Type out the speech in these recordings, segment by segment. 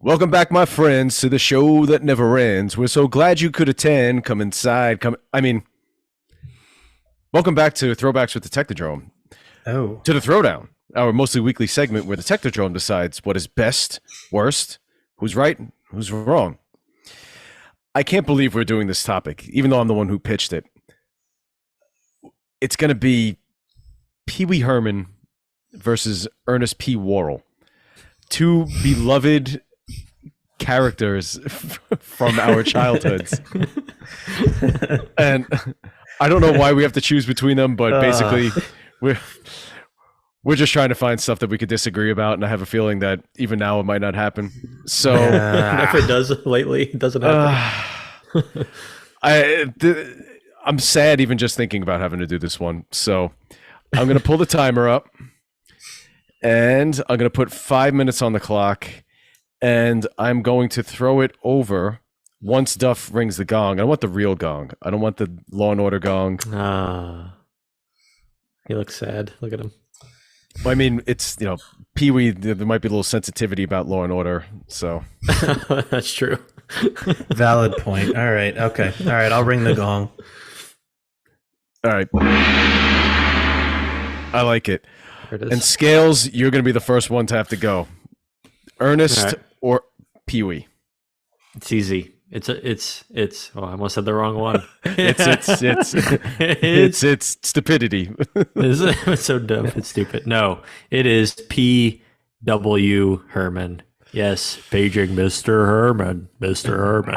Welcome back, my friends, to the show that never ends. We're so glad you could attend. Come inside. Welcome back to Throwbacks with the Technodrome. Oh. To the Throwdown, our mostly weekly segment where the Technodrome decides what is best, worst, who's right, who's wrong. I can't believe we're doing this topic, even though I'm the one who pitched it. It's going to be Pee Wee Herman versus Ernest P. Worrell. Two beloved characters from our childhoods. And I don't know why we have to choose between them, but basically we're just trying to find stuff that we could disagree about, and I have a feeling that even now it might not happen. So if it does lately, it doesn't happen. I'm sad even just thinking about having to do this one. So I'm going to pull the timer up, and I'm going to put 5 minutes on the clock, and I'm going to throw it over once Duff rings the gong. I want the real gong. I don't want the Law and Order gong. He looks sad. Look at him. I mean, it's, Pee Wee, there might be a little sensitivity about Law and Order, so. That's true. Valid point. All right. Okay. All right. I'll ring the gong. All right. I like it. There it is. And Scales, you're going to be the first one to have to go. Ernest or Pee Wee? It's easy. It's I almost said the wrong one. It's stupidity. It's so dumb. It's stupid. No, it is P.W. Herman. Yes, paging Mr. Herman. Mr. Herman.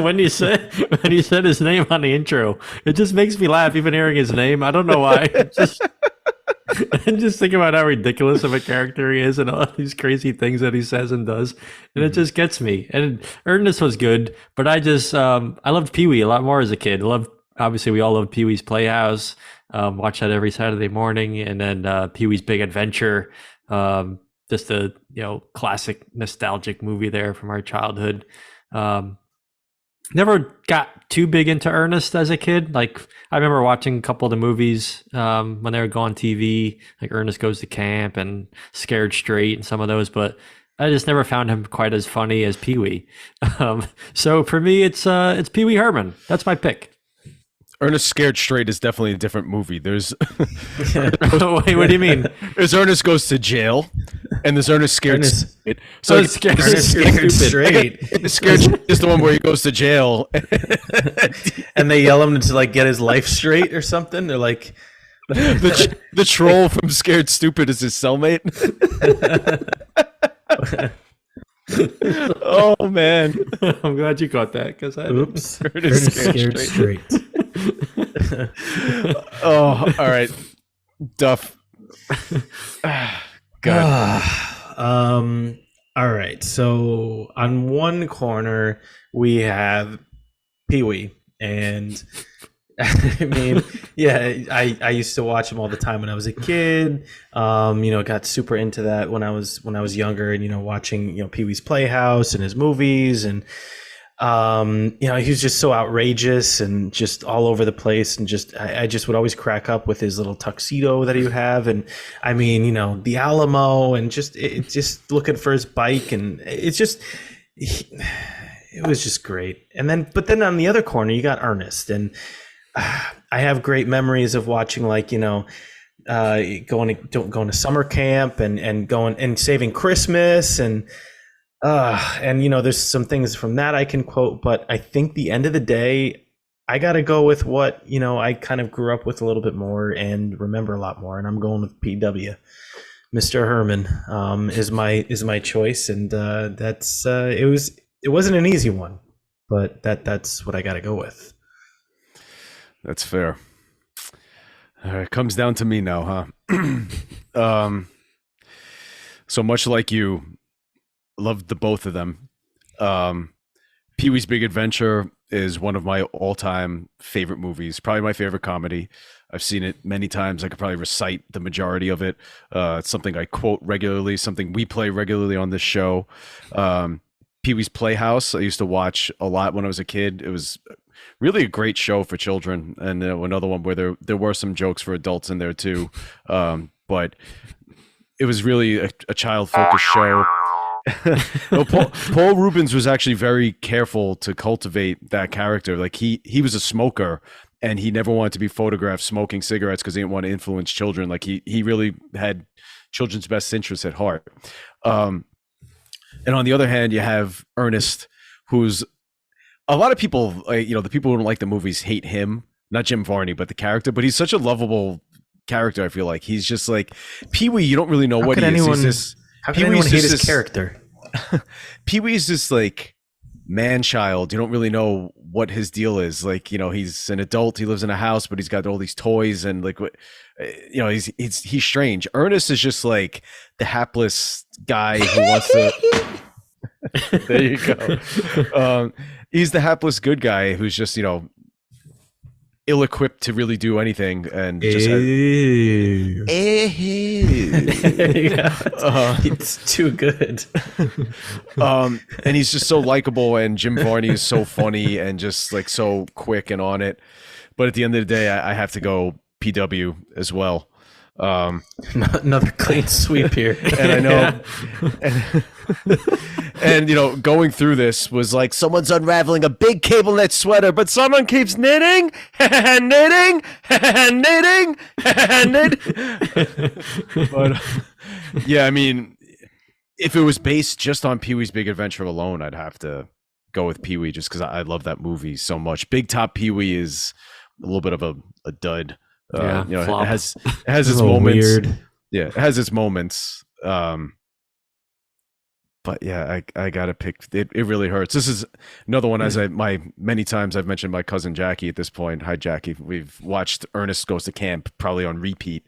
When you said his name on the intro, it just makes me laugh even hearing his name. I don't know why. And just think about how ridiculous of a character he is and all these crazy things that he says and does. And it just gets me. And Ernest was good, but I loved Pee Wee a lot more as a kid. Obviously we all loved Pee Wee's Playhouse. Watch that every Saturday morning. And then Pee Wee's Big Adventure. Just a classic nostalgic movie there from our childhood. Never got too big into Ernest as a kid. Like, I remember watching a couple of the movies when they would go on TV, like Ernest Goes to Camp and Scared Straight and some of those, but I just never found him quite as funny as Pee Wee. So for me, it's Pee Wee Herman. That's my pick. Ernest Scared Straight is definitely a different movie. There's Wait, what do you mean? There's Ernest Goes to Jail, and there's Ernest Scared Straight. So it's Scared Straight. Scared Straight is the one where he goes to jail, And they yell him to get his life straight or something. They're like, the troll from Scared Stupid is his cellmate. Oh man, I'm glad you caught that because I oops, Ernest scared straight. Oh, all right, Duff. Good. All right. So on one corner we have Pee Wee, and I mean, yeah, I used to watch him all the time when I was a kid. Got super into that when I was younger, and watching Pee Wee's Playhouse and his movies, and he was just so outrageous and just all over the place, and I just would always crack up with his little tuxedo that he would have, and I mean, the Alamo, and just looking for his bike, and it was just great. But then on the other corner you got Ernest, and I have great memories of watching, going to summer camp and going and saving Christmas, and there's some things from that I can quote, but I think the end of the day, I got to go with what I kind of grew up with a little bit more and remember a lot more, and I'm going with PW. Mr. Herman is my choice, and it wasn't an easy one, but that's what I got to go with. That's fair. All right, comes down to me now, huh? So much like you, loved the both of them. Pee Wee's Big Adventure is one of my all-time favorite movies, probably my favorite comedy. I've seen it many times. I could probably recite the majority of it. It's something I quote regularly, something we play regularly on this show. Pee Wee's Playhouse, I used to watch a lot when I was a kid. It was really a great show for children, and another one where there were some jokes for adults in there too. But it was really a child focused show. No, Paul Rubens was actually very careful to cultivate that character. Like he was a smoker, and he never wanted to be photographed smoking cigarettes because he didn't want to influence children. Like he really had children's best interests at heart. And on the other hand, you have Ernest, who's a lot of people, the people who don't like the movies hate him, not Jim Varney, but the character. But he's such a lovable character. I feel like he's just like Pee-wee. You don't really know what he is. How can anyone hate his character? Pee-wee's this like man child. You don't really know what his deal is. Like, he's an adult. He lives in a house, but he's got all these toys and like what, he's strange. Ernest is just like the hapless guy who wants to. There you go. He's the hapless good guy who's just ill-equipped to really do anything, and just it's too good. And he's just so likable, and Jim Varney is so funny and just like so quick and on it. But at the end of the day, I have to go PW as well. Another clean sweep here. And I know and going through this was like someone's unraveling a big cable knit sweater, but someone keeps knitting and knitting and knitting and knitting. But yeah, I mean, if it was based just on Pee-wee's Big Adventure alone, I'd have to go with Pee-wee just because I love that movie so much. Big Top Pee-wee is a little bit of a dud. It has its moments. Weird. Yeah, it has its moments. But yeah, I gotta pick. It really hurts. This is another one. As many times I've mentioned my cousin Jackie at this point. Hi Jackie. We've watched Ernest Goes to Camp probably on repeat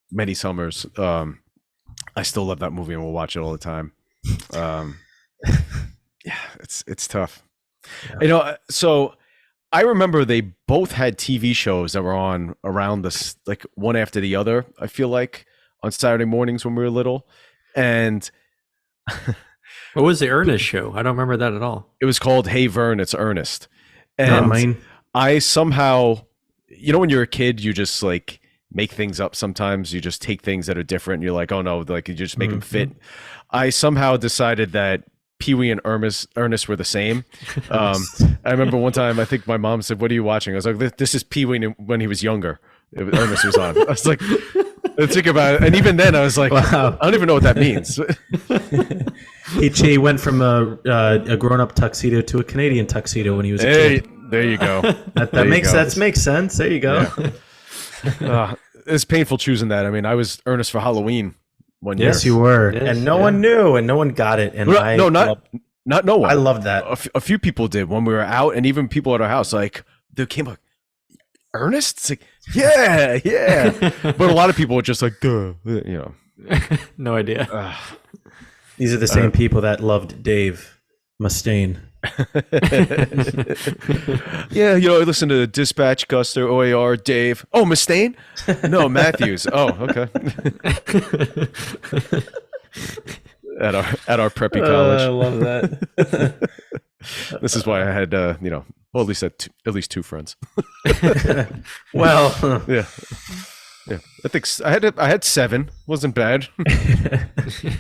many summers. I still love that movie and we'll watch it all the time. Yeah, it's tough. Yeah. So I remember they both had TV shows that were on around this, like one after the other, I feel like, on Saturday mornings when we were little. And what was the Ernest show? I don't remember that at all. It was called Hey Vern, It's Ernest. And I somehow, when you're a kid, you just like make things up sometimes. You just take things that are different and you're like, oh no, like you just make them fit. I somehow decided that Pee-wee and Ernest were the same. I remember one time, I think my mom said, "What are you watching?" I was like, "This is Pee-wee when he was younger." Ernest was on. I was like, think about it. And even then, I was like, wow. I don't even know what that means. He went from a grown-up tuxedo to a Canadian tuxedo when he was a kid. There you go. That makes sense. There you go. Yeah. It's painful choosing that. I mean, I was Ernest for Halloween. Yes, you were, and no one knew, and no one got it. And not no one. I loved that. A few people did when we were out, and even people at our house, like they came like, Ernest? It's like, yeah. But a lot of people were just like, duh, No idea. These are the same people that loved Dave Mustaine. Yeah, I listen to Dispatch, Guster, OAR, Dave. Oh, Mustaine? No, Matthews. Oh, okay. at our preppy college. I love that. This is why I had at least two friends. Well, yeah. I think I had 7. Wasn't bad.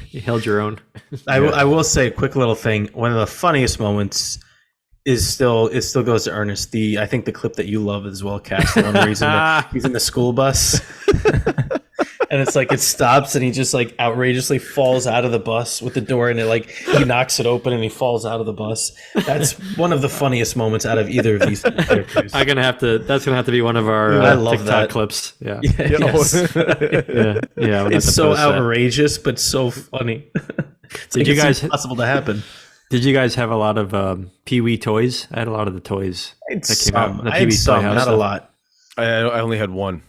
You held your own. I will say a quick little thing. One of the funniest moments is still goes to Ernest. I think the clip that you love as well, Cass. The one where he's in the school bus. And it's like it stops and he just like outrageously falls out of the bus with the door and he knocks it open and he falls out of the bus. That's one of the funniest moments out of either of these characters. That's gonna have to be one of our TikTok clips. Yeah. Yes. Yeah. It's so outrageous but so funny. Did you guys impossible to happen? Did you guys have a lot of Pee-wee toys? I had a lot of the toys that came out. I had some, not a lot. I only had one.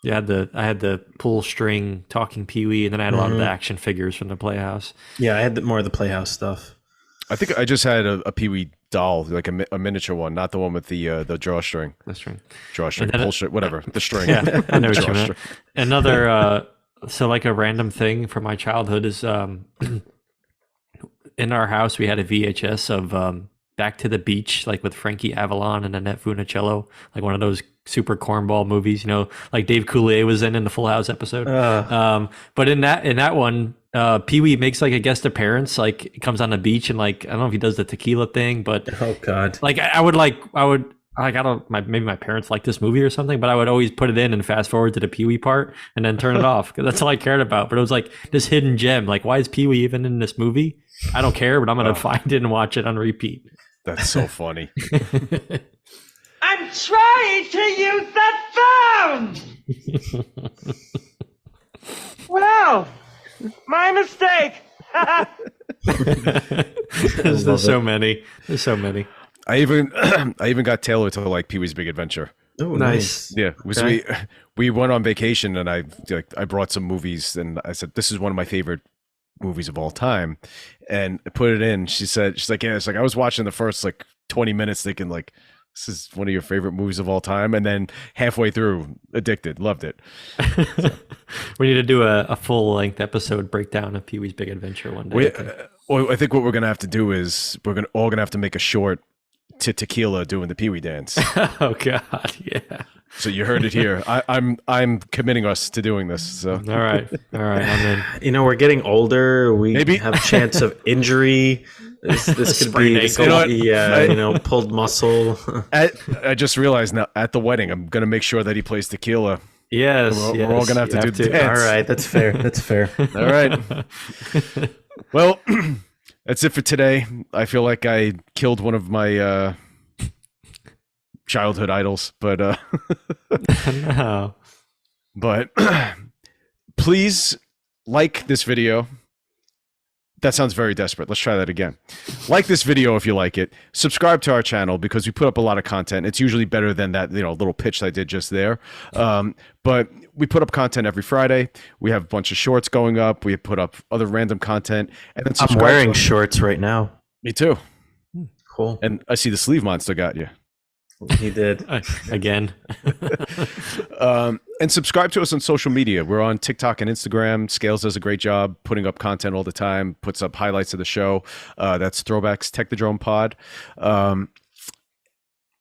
Yeah, I had the pull string talking Pee-wee, and then I had a lot of the action figures from the Playhouse. Yeah, I had more of the Playhouse stuff. I think I just had a Pee-wee doll, like a miniature one, not the one with the drawstring. The string. Drawstring, pull string, whatever. The string. Yeah, I know what you meant. Another, so like a random thing from my childhood is in our house we had a VHS of Back to the Beach, like with Frankie Avalon and Annette Funicello, like one of those super cornball movies, you know, like Dave Coulier was in the Full House episode. But in that one, Pee Wee makes like a guest appearance, like it comes on the beach and like I don't know if he does the tequila thing, but Oh God. like I don't maybe my parents like this movie or something, but I would always put it in and fast forward to the Pee Wee part and then turn it off because that's all I cared about. But it was like this hidden gem. Like, why is Pee Wee even in this movie? I don't care, but I'm gonna find it and watch it on repeat. That's so funny. I'm trying to use the phone! Well, my mistake. There's so many. There's so many. I even got Taylor to like Pee Wee's Big Adventure. Oh, Nice. Yeah, was we went on vacation and I brought some movies and I said this is one of my favorite movies of all time, and I put it in. She's like, yeah, it's like I was watching the first like 20 minutes thinking like this is one of your favorite movies of all time, and then halfway through addicted, loved it. We need to do a full length episode breakdown of Pee Wee's Big Adventure one day. I think what we're gonna have to do is we're all gonna have to make a short to tequila doing the Pee Wee dance. Oh God, yeah. So you heard it here. I'm committing us to doing this. So All right, I'm in. You know, we're getting older. We Maybe- have chance of injury. This could Sprained be, ankle. pulled muscle. I just realized now at the wedding, I'm gonna make sure that he plays tequila. Yes, We're all gonna have to you do the dance. All right, that's fair. That's fair. All right. Well, that's it for today. I feel like I killed one of my childhood idols, but No. but please like this video. That sounds very desperate. Let's try that again. Like this video if you like it. Subscribe to our channel because we put up a lot of content. It's usually better than that, little pitch I did just there. But we put up content every Friday. We have a bunch of shorts going up. We put up other random content. And then I'm subscribe wearing to- shorts right now. Me too. Cool. And I see the sleeve monster got you. He did. Again. And subscribe to us on social media. We're on TikTok and Instagram. Scales does a great job putting up content all the time, puts up highlights of the show. That's Throwbacks Technodrome Pod.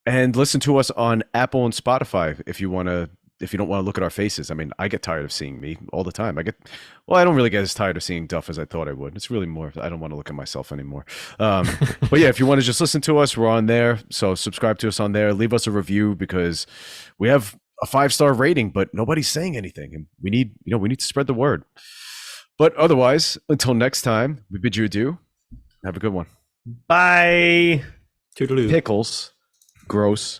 And listen to us on Apple and Spotify if you don't want to look at our faces. I mean, I get tired of seeing me all the time. I don't really get as tired of seeing Duff as I thought I would. It's really more, I don't want to look at myself anymore. But yeah, if you want to just listen to us, we're on there. So subscribe to us on there. Leave us a review because we have a 5-star rating, but nobody's saying anything. And we need to spread the word. But otherwise, until next time, we bid you adieu. Have a good one. Bye. Toodaloo. Pickles. Gross.